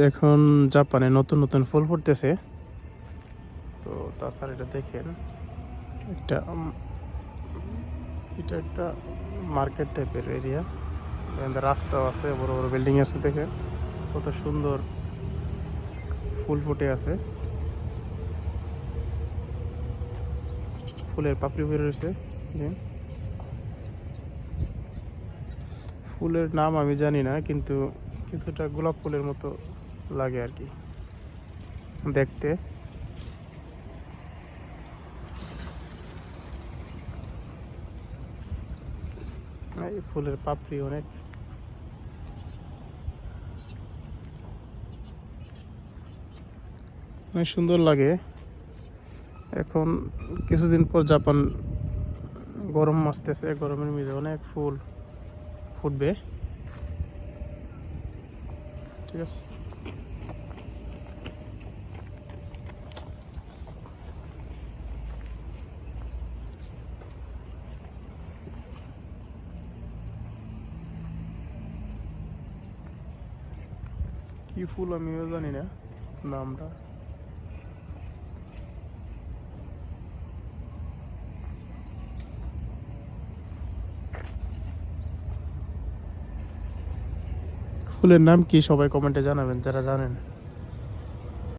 এখন জাপানে নতুন নতুন ফুল ফুটতেছে। তো তাছাড়া এটা দেখেন, একটা এটা একটা মার্কেট টাইপের এরিয়া, রাস্তাও আছে, বড় বড় বিল্ডিং আছে। দেখেন কত সুন্দর ফুল ফুটে আছে, ফুলের পাপড়ি বের হয়েছে। ফুলের নাম আমি জানি না, কিন্তু কিছুটা গোলাপ ফুলের মতো লাগে আর কি দেখতে। এই ফুলের পাপড়ি অনেক অনেক সুন্দর লাগে। এখন কিছুদিন পর জাপান গরম আসতেছে, গরমের মধ্যে অনেক ফুল ফুটবে। ঠিক আছে, কি ফুল আমিও জানি না নামটা। ফুলের নাম কি সবাই কমেন্টে জানাবেন যারা জানেন।